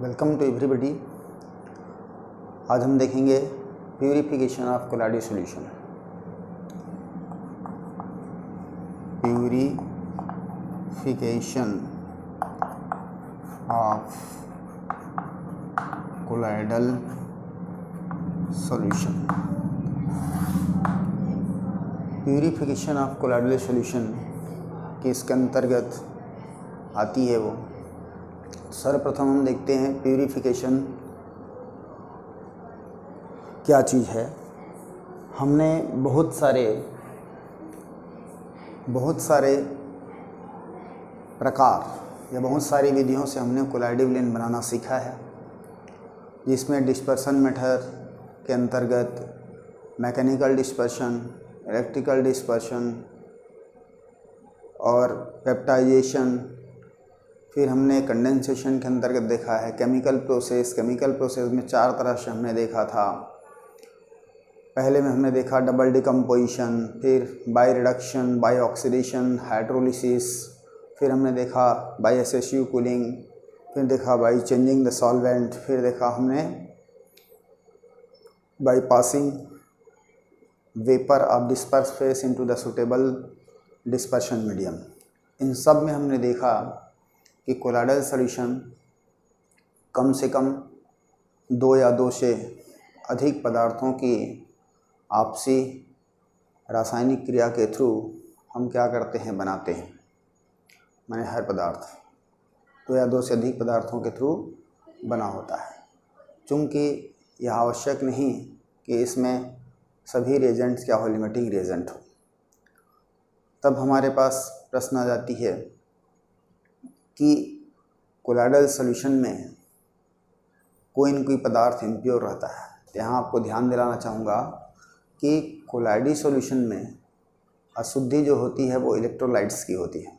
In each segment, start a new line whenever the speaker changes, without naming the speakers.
Welcome to everybody. आज हम देखेंगे purification of colloidal solution. Purification of colloidal solution. Purification of colloidal solution किसके अंतर्गत आती है वो सर्वप्रथम हम देखते हैं प्यूरिफिकेशन क्या चीज़ है। हमने बहुत सारे प्रकार या बहुत सारी विधियों से हमने कोलाइडल बनाना सीखा है, जिसमें डिस्पर्सन मेथड के अंतर्गत मैकेनिकल डिस्पर्शन, इलेक्ट्रिकल डिस्पर्शन और पेप्टाइजेशन, फिर हमने कंडेंसेशन के अंतर्गत देखा है केमिकल प्रोसेस में 4 तरह से हमने देखा था। पहले में हमने देखा डबल डिकम्पोजिशन, फिर by reduction, by oxidation, hydrolysis, फिर हमने देखा बाय एक्सेसिव कूलिंग, फिर देखा बाय चेंजिंग द सॉल्वेंट, फिर देखा हमने by passing vapour of disperse phase into the suitable dispersion medium. इन सब में हमने देखा कि कोलाइडल सॉल्यूशन कम से कम 2 या 2 से अधिक पदार्थों की आपसी रासायनिक क्रिया के थ्रू हम क्या करते हैं, बनाते हैं। माने हर पदार्थ 2 या 2 से अधिक पदार्थों के थ्रू बना होता है। चूँकि यह आवश्यक नहीं कि इसमें सभी रिएजेंट्स क्या हो, लिमिटिंग रिएजेंट हो, तब हमारे पास प्रश्न आ जाती है कि कोलाइडल सॉल्यूशन में कोई न कोई पदार्थ इम्प्योर रहता है। यहाँ आपको ध्यान दिलाना चाहूँगा कि कोलाइडल सॉल्यूशन में अशुद्धि जो होती है वो इलेक्ट्रोलाइट्स की होती है।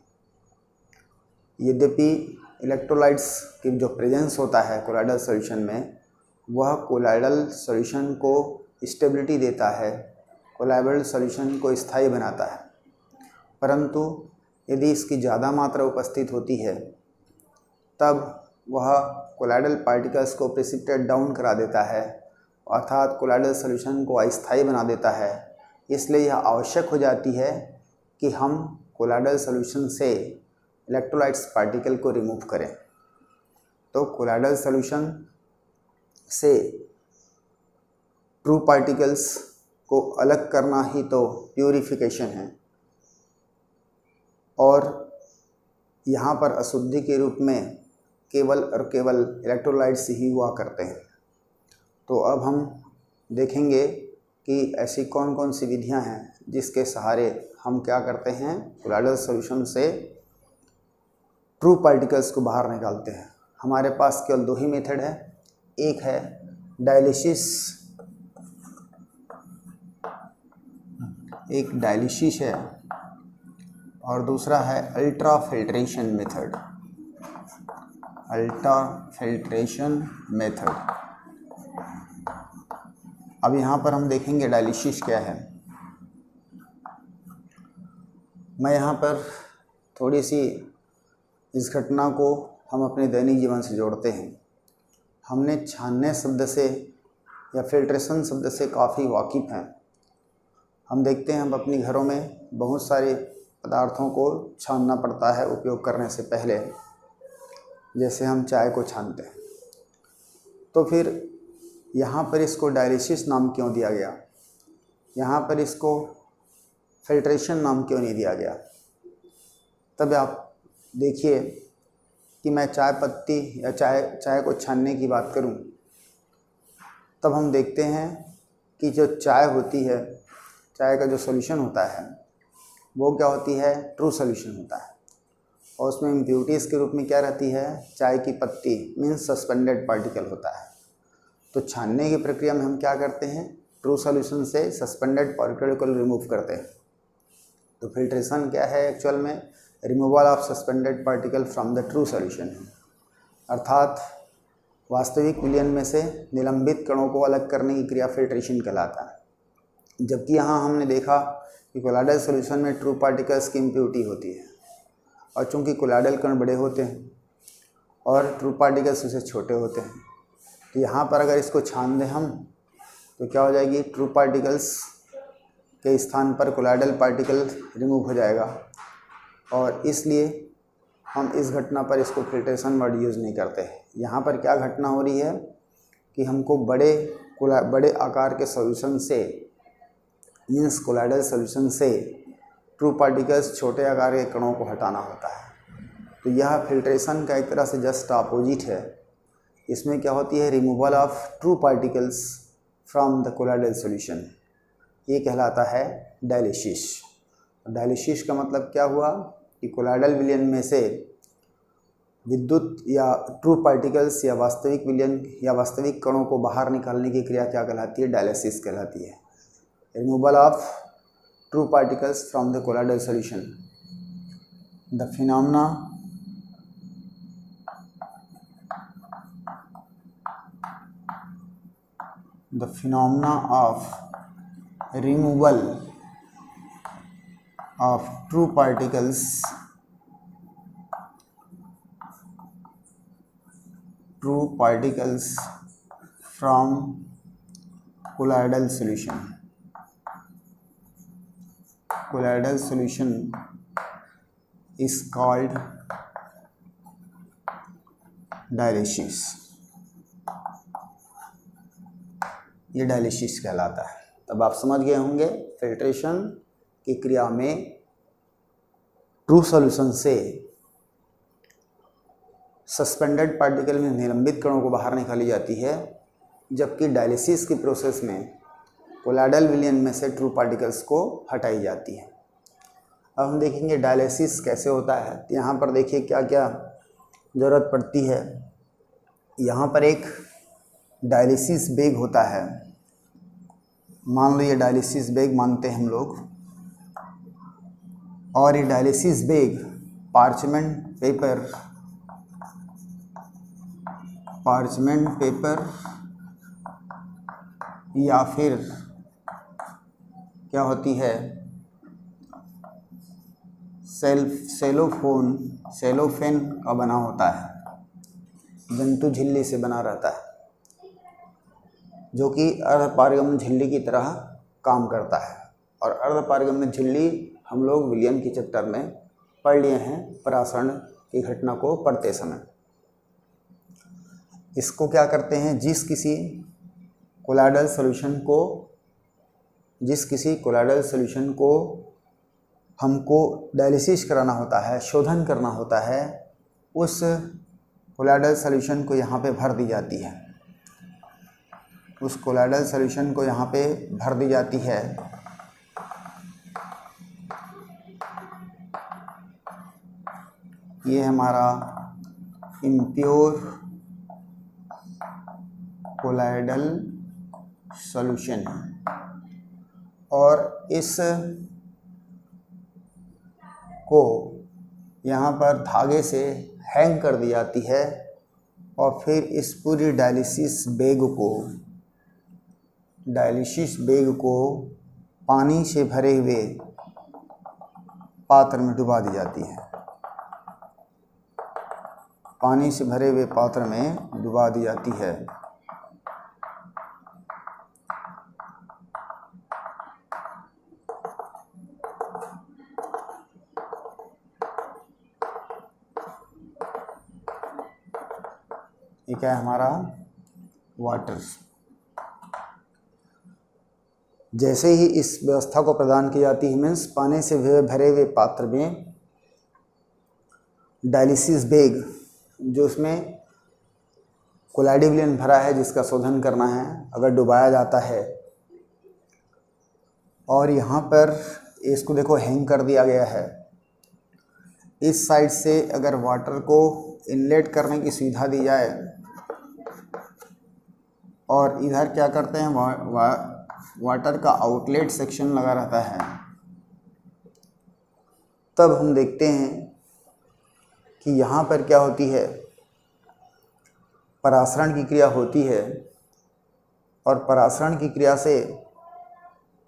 यद्यपि इलेक्ट्रोलाइट्स की जो प्रेजेंस होता है कोलाइडल सॉल्यूशन में, वह कोलाइडल सॉल्यूशन को स्टेबिलिटी देता है, कोलाइडल सॉल्यूशन को स्थायी बनाता है। परंतु यदि इसकी ज़्यादा मात्रा उपस्थित होती है तब वह कोलाइडल पार्टिकल्स को प्रेसिपिटेट डाउन करा देता है, अर्थात कोलाइडल सॉल्यूशन को अस्थायी बना देता है। इसलिए यह आवश्यक हो जाती है कि हम कोलाइडल सॉल्यूशन से इलेक्ट्रोलाइट्स पार्टिकल को रिमूव करें। तो कोलाइडल सॉल्यूशन से ट्रू पार्टिकल्स को अलग करना ही तो प्यूरिफिकेशन है, और यहाँ पर अशुद्धि के रूप में केवल और केवल इलेक्ट्रोलाइट्स ही हुआ करते हैं। तो अब हम देखेंगे कि ऐसी कौन कौन सी विधियाँ हैं जिसके सहारे हम क्या करते हैं, कोलाइडल सॉल्यूशन से ट्रू पार्टिकल्स को बाहर निकालते हैं। हमारे पास केवल 2 ही मेथड है। एक है डायलिसिस है और दूसरा है अल्ट्रा फिल्ट्रेशन मेथड। अब यहाँ पर हम देखेंगे डायलिसिस क्या है। मैं यहाँ पर थोड़ी सी इस घटना को हम अपने दैनिक जीवन से जोड़ते हैं। हमने छानने शब्द से या फिल्ट्रेशन शब्द से काफ़ी वाकिफ़ हैं। हम देखते हैं हम अपने घरों में बहुत सारे पदार्थों को छानना पड़ता है उपयोग करने से पहले, जैसे हम चाय को छानते हैं। तो फिर यहाँ पर इसको डायलिसिस नाम क्यों दिया गया, यहाँ पर इसको फिल्ट्रेशन नाम क्यों नहीं दिया गया? तब आप देखिए कि मैं चाय पत्ती या चाय को छानने की बात करूं, तब हम देखते हैं कि जो चाय होती है, चाय का जो सॉल्यूशन होता है वो क्या होती है, ट्रू सॉल्यूशन होता है। और उसमें इम्प्यूरिटीज़ के रूप में क्या रहती है, चाय की पत्ती मीन्स सस्पेंडेड पार्टिकल होता है। तो छानने की प्रक्रिया में हम क्या करते हैं, ट्रू सॉल्यूशन से सस्पेंडेड पार्टिकल को रिमूव करते हैं। तो फिल्ट्रेशन क्या है, एक्चुअल में removal of suspended particle from the true solution, अर्थात वास्तविक विलयन में से निलंबित कणों को अलग करने की क्रिया फिल्ट्रेशन कहलाता है। जबकि यहाँ हमने देखा कि कोलाइडल सॉल्यूशन में ट्रू पार्टिकल्स की इम्प्यूरिटी होती है, और चूंकि कोलाइडल कण बड़े होते हैं और ट्रू पार्टिकल्स उससे छोटे होते हैं। तो यहाँ पर अगर इसको छान दें हम तो क्या हो जाएगी, ट्रू पार्टिकल्स के स्थान पर कोलाइडल पार्टिकल रिमूव हो जाएगा, और इसलिए हम इस घटना पर इसको फिल्ट्रेशन वर्ड यूज़ नहीं करते। यहाँ पर क्या घटना हो रही है कि हमको बड़े आकार के सॉल्यूशन से, मीन्स कोलाइडल सॉल्यूशन से ट्रू पार्टिकल्स छोटे आकार के कणों को हटाना होता है। तो यह फिल्ट्रेशन का एक तरह से जस्ट अपोजिट है। इसमें क्या होती है, removal of true particles from the colloidal solution, ये कहलाता है डायलिसिस। डायलिसिस का मतलब क्या हुआ कि कोलाइडल विलयन में से विद्युत या ट्रू पार्टिकल्स या वास्तविक विलयन या वास्तविक कणों को बाहर निकालने की क्रिया क्या कहलाती है, डायलिसिस कहलाती है। Removal of true particles from the colloidal solution. The phenomena of removal of true particles from colloidal solution is called dialysis. ये डायलिसिस कहलाता है। तब आप समझ गए होंगे फिल्ट्रेशन की क्रिया में ट्रू सॉल्यूशन से सस्पेंडेड पार्टिकल में निलंबित कणों को बाहर निकाली जाती है, जबकि डायलिसिस की प्रोसेस में कोलाइडल विलयन में से ट्रू पार्टिकल्स को हटाई जाती है। अब हम देखेंगे डायलिसिस कैसे होता है। तो यहाँ पर देखिए क्या क्या ज़रूरत पड़ती है। यहाँ पर एक डायलिसिस बैग होता है, मान लो ये डायलिसिस बैग मानते हैं हम लोग, और ये डायलिसिस बैग पार्चमेंट पेपर या फिर क्या होती है, सेलोफेन का बना होता है, जंतु झिल्ली से बना रहता है, जो कि अर्धपारगम्य झिल्ली की तरह काम करता है। और अर्धपारगम्य झिल्ली हम लोग विलियन के चैप्टर में पढ़ लिए हैं परासरण की घटना को पढ़ते समय। इसको क्या करते हैं, जिस किसी कोलाइडल सॉल्यूशन को हमको डायलिसिस कराना होता है, शोधन करना होता है, उस कोलाइडल सॉल्यूशन को यहाँ पे भर दी जाती है। ये हमारा इम्प्योर कोलाइडल सॉल्यूशन है, और इस को यहाँ पर धागे से हैंग कर दी जाती है, और फिर इस पूरी डायलिसिस बैग को पानी से भरे हुए पात्र में डुबा दी जाती है। ये क्या है हमारा वाटर। जैसे ही इस व्यवस्था को प्रदान की जाती है, मीन्स पानी से भरे हुए पात्र में डायलिसिस बैग, जो उसमें कोलाइडल विलयन भरा है जिसका शोधन करना है, अगर डुबाया जाता है, और यहाँ पर इसको देखो हैंग कर दिया गया है। इस साइड से अगर वाटर को इनलेट करने की सुविधा दी जाए, और इधर क्या करते हैं, वाटर का आउटलेट सेक्शन लगा रहता है, तब हम देखते हैं कि यहाँ पर क्या होती है, परासरण की क्रिया होती है, और परासरण की क्रिया से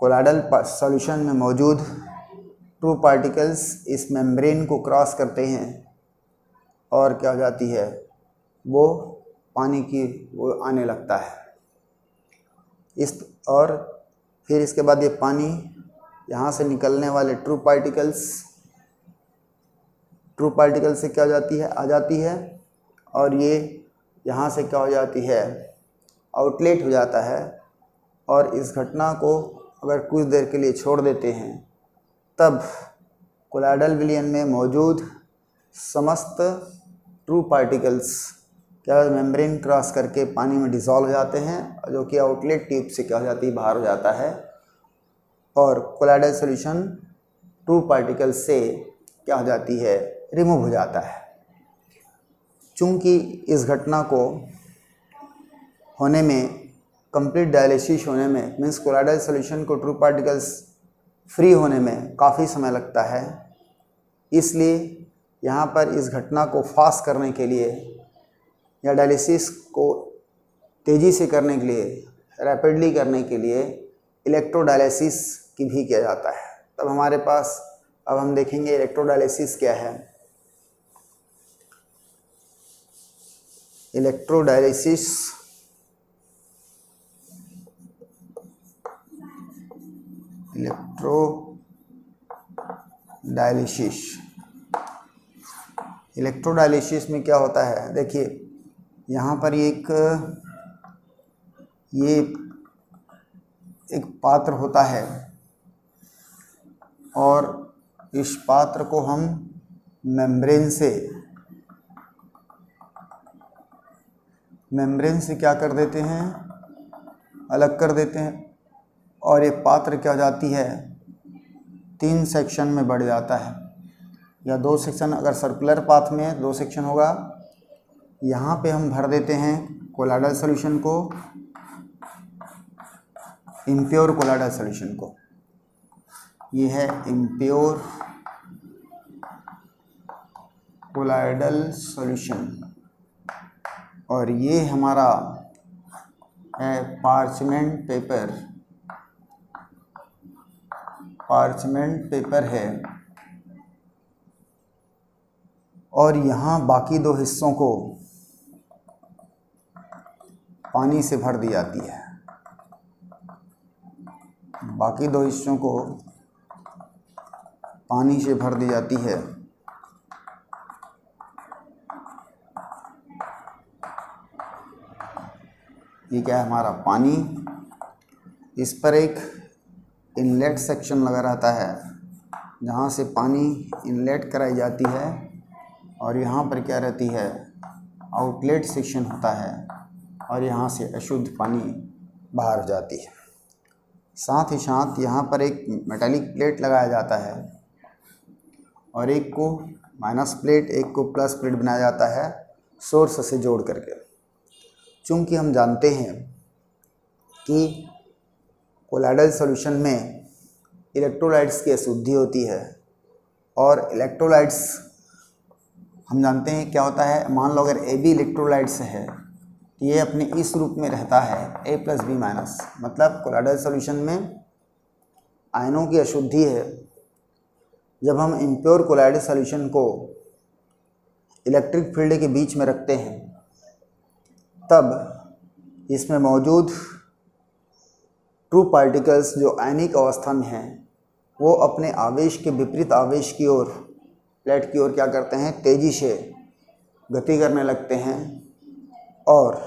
कोलाइडल सॉल्यूशन में मौजूद ट्रू पार्टिकल्स इस मेम्ब्रेन को क्रॉस करते हैं, और क्या हो जाती है, वो पानी की वो आने लगता है। और फिर इसके बाद ये पानी यहाँ से निकलने वाले ट्रू पार्टिकल से क्या हो जाती है, आ जाती है, और ये यहाँ से क्या हो जाती है, आउटलेट हो जाता है। और इस घटना को अगर कुछ देर के लिए छोड़ देते हैं तब कोलॉइडल विलयन में मौजूद समस्त ट्रू पार्टिकल्स क्या मेम्ब्रेन क्रॉस करके पानी में डिसॉल्व हो जाते हैं, जो कि आउटलेट ट्यूब से क्या हो जाती है, बाहर हो जाता है। और कोलॉइडल सॉल्यूशन ट्रू पार्टिकल से क्या हो जाती है, रिमूव हो जाता है। चूँकि इस घटना को होने में, कंप्लीट डायलिसिस होने में, मीन्स कोलॉइडल सॉल्यूशन को ट्रू पार्टिकल्स फ्री होने में काफ़ी समय लगता है, इसलिए यहाँ पर इस घटना को फास्ट करने के लिए या डायलिसिस को तेज़ी से करने के लिए, रैपिडली करने के लिए इलेक्ट्रोडायलिसिस की भी किया जाता है। तब हमारे पास, अब हम देखेंगे इलेक्ट्रोडायलिसिस क्या है। इलेक्ट्रोडायलिसिस इलेक्ट्रोडायलिसिस में क्या होता है, देखिए यहाँ पर ये एक पात्र होता है और इस पात्र को हम मेम्ब्रेन से क्या कर देते हैं, अलग कर देते हैं, और ये पात्र क्या हो जाती है, 3 सेक्शन में बढ़ जाता है, या 2 सेक्शन, अगर सर्कुलर पाथ में 2 सेक्शन होगा। यहाँ पे हम भर देते हैं कोलॉइडल सॉल्यूशन को, इम्प्योर कोलॉइडल सॉल्यूशन को। ये है इम्प्योर कोलॉइडल सॉल्यूशन, और ये हमारा है पार्चमेंट पेपर है। और यहाँ बाकी 2 हिस्सों को पानी से भर दी जाती है, बाकी 2 हिस्सों को पानी से भर दी जाती है। ये क्या है, हमारा पानी, इस पर एक इनलेट सेक्शन लगा रहता है जहाँ से पानी इनलेट कराई जाती है, और यहाँ पर क्या रहती है, आउटलेट सेक्शन होता है, और यहाँ से अशुद्ध पानी बाहर हो जाती है। साथ ही साथ यहाँ पर एक मेटालिक प्लेट लगाया जाता है, और एक को माइनस प्लेट, एक को प्लस प्लेट बनाया जाता है सोर्स से जोड़ करके। चूँकि हम जानते हैं कि कोलॉइडल सॉल्यूशन में इलेक्ट्रोलाइट्स की अशुद्धि होती है, और इलेक्ट्रोलाइट्स हम जानते हैं क्या होता है, मान लो अगर AB इलेक्ट्रोलाइट्स है, ये अपने इस रूप में रहता है A+B-, मतलब कोलॉइडल सॉल्यूशन में आयनों की अशुद्धि है। जब हम इम्प्योर कोलॉइडल सॉल्यूशन को इलेक्ट्रिक फील्ड के बीच में रखते हैं, तब इसमें मौजूद ट्रू पार्टिकल्स जो आयनिक अवस्था में हैं, वो अपने आवेश के विपरीत आवेश की ओर, प्लेट की ओर क्या करते हैं, तेज़ी से गति करने लगते हैं, और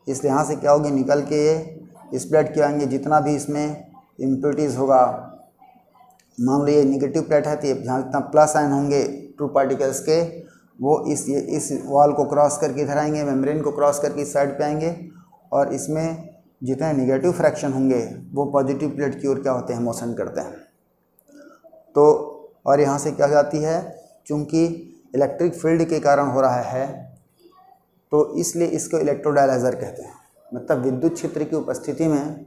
इसलिए यहाँ से क्या होगी, निकल के ये इस प्लेट के आएंगे। जितना भी इसमें इम्प्योरिटीज़ होगा, मान लो ये निगेटिव प्लेट है, तो ये जहाँ जितना प्लस आयन होंगे ट्रू पार्टिकल्स के, वो इस वॉल को क्रॉस करके इधर आएंगे, मेम्ब्रेन को क्रॉस करके इस साइड पे आएंगे, और इसमें जितने नेगेटिव फ्रैक्शन होंगे वो पॉजिटिव प्लेट की ओर क्या होते हैं, मोशन करते हैं। तो और यहाँ से क्या हो जाती है, चूँकि इलेक्ट्रिक फील्ड के कारण हो रहा है, तो इसलिए इसको इलेक्ट्रोडायलाइज़र कहते हैं। मतलब विद्युत क्षेत्र की उपस्थिति में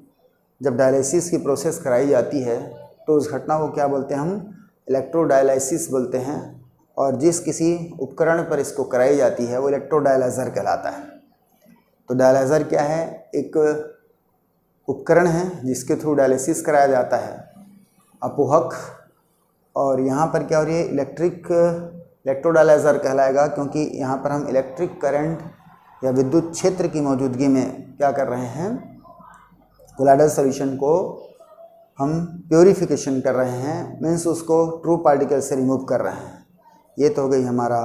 जब डायलिसिस की प्रोसेस कराई जाती है, तो उस घटना को क्या बोलते हैं, हम इलेक्ट्रोडायलिसिस बोलते हैं। और जिस किसी उपकरण पर इसको कराई जाती है वो इलेक्ट्रोडायलाइज़र कहलाता है। तो डायलाइज़र क्या है, एक उपकरण है जिसके थ्रू डायलिसिस कराया जाता है, अपोहक। और यहाँ पर क्या हो रही है, इलेक्ट्रोडायलाइज़र कहलाएगा, क्योंकि यहाँ पर हम इलेक्ट्रिक करंट या विद्युत क्षेत्र की मौजूदगी में क्या कर रहे हैं, कोलाइडल सॉल्यूशन को हम प्योरीफिकेशन कर रहे हैं, मीन्स उसको ट्रू पार्टिकल से रिमूव कर रहे हैं। ये तो हो गई हमारा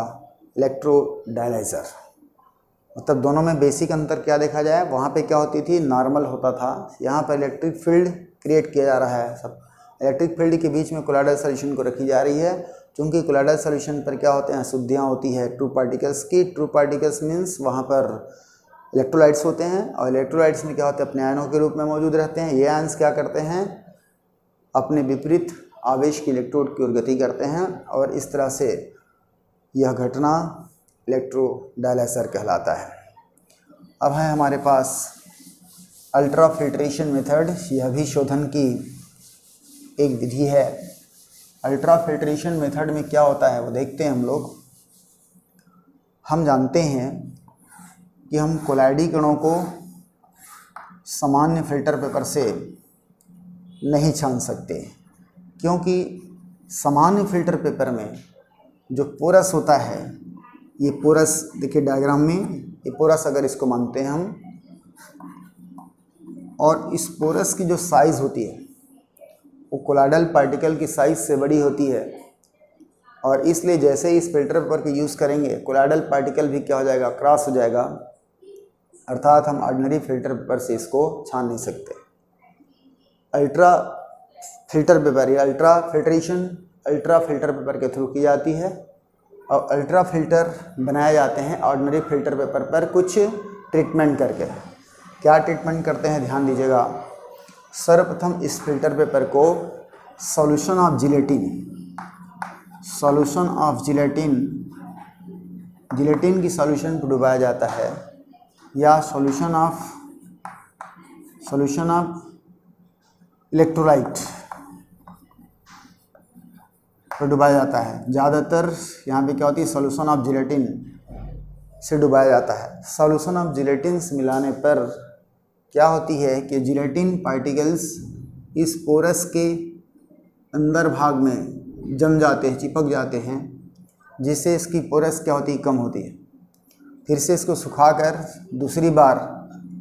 इलेक्ट्रोडायलाइज़र। मतलब दोनों में बेसिक अंतर क्या देखा जाए, वहाँ पे क्या होती थी, नॉर्मल होता था, यहाँ पर इलेक्ट्रिक फील्ड क्रिएट किया जा रहा है। सब इलेक्ट्रिक फील्ड के बीच में कोलाइडल सॉल्यूशन को रखी जा रही है, क्योंकि कोलाइडल सॉल्यूशन पर क्या होते हैं, अशुद्धियाँ होती है ट्रू पार्टिकल्स की। ट्रू पार्टिकल्स मीन्स वहाँ पर इलेक्ट्रोलाइट्स होते हैं, और इलेक्ट्रोलाइट्स में क्या होते हैं, अपने आयनों के रूप में मौजूद रहते हैं। ये आयन्स क्या करते हैं, अपने विपरीत आवेश की इलेक्ट्रोड की ओर गति करते हैं, और इस तरह से यह घटना इलेक्ट्रोडायलाइज़र कहलाता है। अब है हमारे पास अल्ट्रा फिल्ट्रेशन मेथड। यह भी शोधन की एक विधि है। अल्ट्रा फिल्ट्रेशन मेथड में क्या होता है वो देखते हैं हम लोग। हम जानते हैं कि हम कोलाइडी कणों को सामान्य फिल्टर पेपर से नहीं छान सकते, क्योंकि सामान्य फिल्टर पेपर में जो पोरस होता है, ये पोरस देखिए डायग्राम में, ये पोरस अगर इसको मानते हैं हम, और इस पोरस की जो साइज़ होती है वो कोलाइडल पार्टिकल की साइज़ से बड़ी होती है, और इसलिए जैसे ही इस फिल्टर पेपर को यूज़ करेंगे कोलाइडल पार्टिकल भी क्या हो जाएगा, क्रॉस हो जाएगा, अर्थात हम ऑर्डिनरी फिल्टर पेपर से इसको छान नहीं सकते। अल्ट्रा फिल्टर पेपर या ultra filtration ultra filter paper के थ्रू की जाती है, और अल्ट्रा फिल्टर बनाए जाते हैं ऑर्डिनरी फिल्टर पेपर पर कुछ ट्रीटमेंट करके। क्या ट्रीटमेंट करते हैं, ध्यान दीजिएगा। सर्वप्रथम इस फिल्टर पेपर को सॉल्यूशन ऑफ जिलेटिन की सॉल्यूशन पर डुबाया जाता है, या सॉल्यूशन ऑफ इलेक्ट्रोलाइट पर डुबाया जाता है। ज़्यादातर यहाँ पे क्या होती है, सॉल्यूशन ऑफ जिलेटिन से डुबाया जाता है। सॉल्यूशन ऑफ जिलेटिन से मिलाने पर क्या होती है कि जिलेटिन पार्टिकल्स इस पोरस के अंदर भाग में जम जाते हैं, चिपक जाते हैं, जिससे इसकी पोरस क्या होती है, कम होती है। फिर से इसको सुखाकर दूसरी बार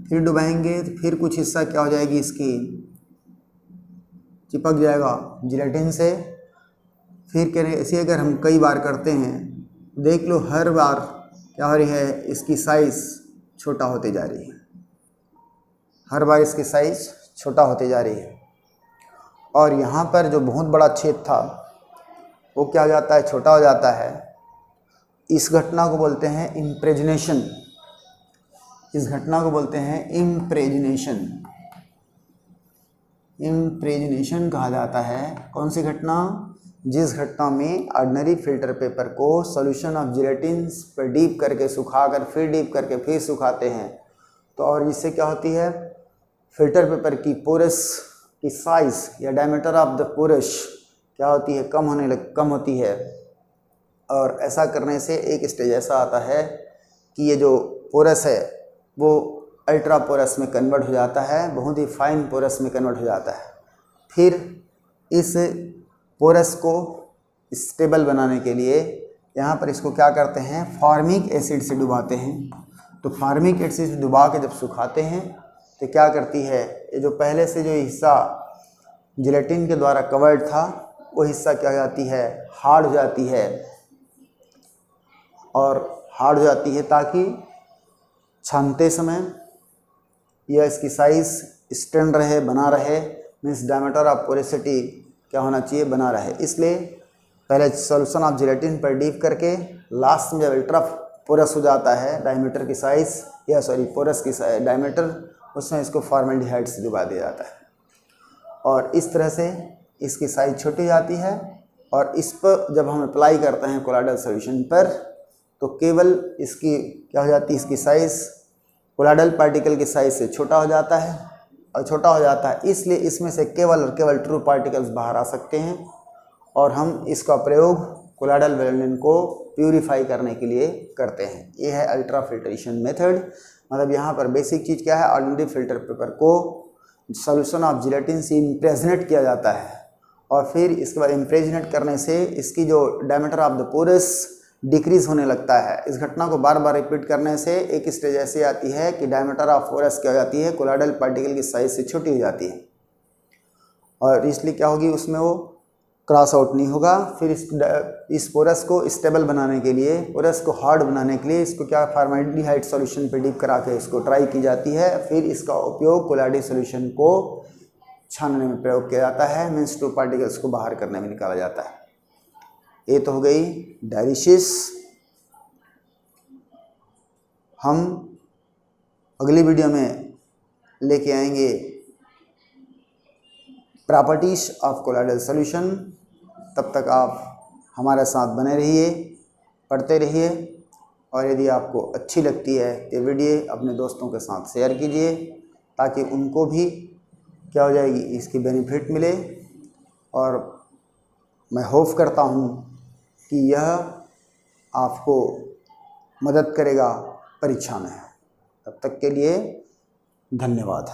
फिर डुबाएंगे तो फिर कुछ हिस्सा क्या हो जाएगी, इसकी चिपक जाएगा जिलेटिन से। फिर कह रहे ऐसे अगर हम कई बार करते हैं, देख लो हर बार क्या हो रही है, इसकी साइज़ छोटा होते जा रही है, हर बार इसकी साइज़ छोटा होते जा रही है। और यहाँ पर जो बहुत बड़ा छेद था वो क्या हो जाता है, छोटा हो जाता है। इस घटना को बोलते हैं इम्प्रेजनेशन। इस घटना को बोलते हैं इम्प्रेजनेशन कहा जाता है। कौन सी घटना, जिस घटना में ऑर्डिनरी फिल्टर पेपर को सॉल्यूशन ऑफ जिलेटिन पर डीप करके सुखाकर फिर डीप करके फिर सुखाते हैं, तो और इससे क्या होती है, फिल्टर पेपर की पोरस की साइज़ या डायमीटर ऑफ द पोरस क्या होती है, कम होती है। और ऐसा करने से एक स्टेज ऐसा आता है कि ये जो पोरस है वो अल्ट्रा पोरस में कन्वर्ट हो जाता है, बहुत ही फाइन पोरस में कन्वर्ट हो जाता है। फिर इस पोरस को स्टेबल बनाने के लिए यहाँ पर इसको क्या करते हैं, फार्मिक एसिड से डुबाते हैं। तो फार्मिक एसिड से डुबा के जब सुखाते हैं तो क्या करती है, ये जो पहले से जो हिस्सा जिलेटिन के द्वारा कवर्ड था वो हिस्सा क्या हो जाती है, हार्ड हो जाती है। और हार्ड हो जाती है ताकि छानते समय यह इसकी साइज़ स्टैंड रहे, बना रहे, मीन्स डायमीटर ऑफ पोरोसिटी क्या होना चाहिए, बना रहे। इसलिए पहले सॉल्यूशन ऑफ जिलेटिन पर डीप करके लास्ट में जब अल्ट्रा पोरस हो जाता है, डायमीटर की साइज़ या पोरस की डायमीटर, उसमें इसको फॉर्मल्डिहाइड से डुबा दिया जाता है, और इस तरह से इसकी साइज़ छोटी जाती है। और इस पर जब हम अप्लाई करते हैं कोलाइडल सॉल्यूशन पर, तो केवल इसकी क्या हो जाती है, इसकी साइज़ कोलाइडल पार्टिकल की साइज़ से छोटा हो जाता है, और छोटा हो जाता है इसलिए इसमें से केवल और केवल ट्रू पार्टिकल्स बाहर आ सकते हैं, और हम इसका प्रयोग कोलाइडल वेलोनिन को प्यूरीफाई करने के लिए करते हैं। ये है अल्ट्रा फिल्ट्रेशन मेथड। मतलब यहाँ पर बेसिक चीज़ क्या है, ऑर्डिनरी फिल्टर पेपर को सॉल्यूशन ऑफ जिलेटिन से इम्प्रेजनेट किया जाता है, और फिर इसके बाद इम्प्रेजनेट करने से इसकी जो diameter of the pores decrease होने लगता है। इस घटना को बार बार रिपीट करने से एक स्टेज ऐसी आती है कि डायमीटर ऑफ पोरस क्या हो जाती है, कोलॉइडल पार्टिकल की साइज से छोटी हो जाती है और इसलिए क्या होगी, उसमें वो क्रॉस आउट नहीं होगा। फिर इस पोरस को स्टेबल बनाने के लिए, पोरस को हार्ड बनाने के लिए इसको क्या फॉर्मेल्डिहाइड सॉल्यूशन पे डिप करा के इसको ट्राई की जाती है। फिर इसका उपयोग कोलॉइडल सॉल्यूशन को छानने में प्रयोग किया जाता है, मीन्स टू पार्टिकल्स को बाहर करने में निकाला जाता है। ये तो हो गई डायलिसिस। हम अगली वीडियो में लेके आएंगे प्रॉपर्टीज ऑफ कोलॉइडल सॉल्यूशन। तब तक आप हमारे साथ बने रहिए, पढ़ते रहिए और यदि आपको अच्छी लगती है ये वीडियो अपने दोस्तों के साथ शेयर कीजिए ताकि उनको भी क्या हो जाएगी, इसकी बेनिफिट मिले। और मैं होप करता हूँ कि यह आपको मदद करेगा परीक्षा में। तब तक के लिए धन्यवाद।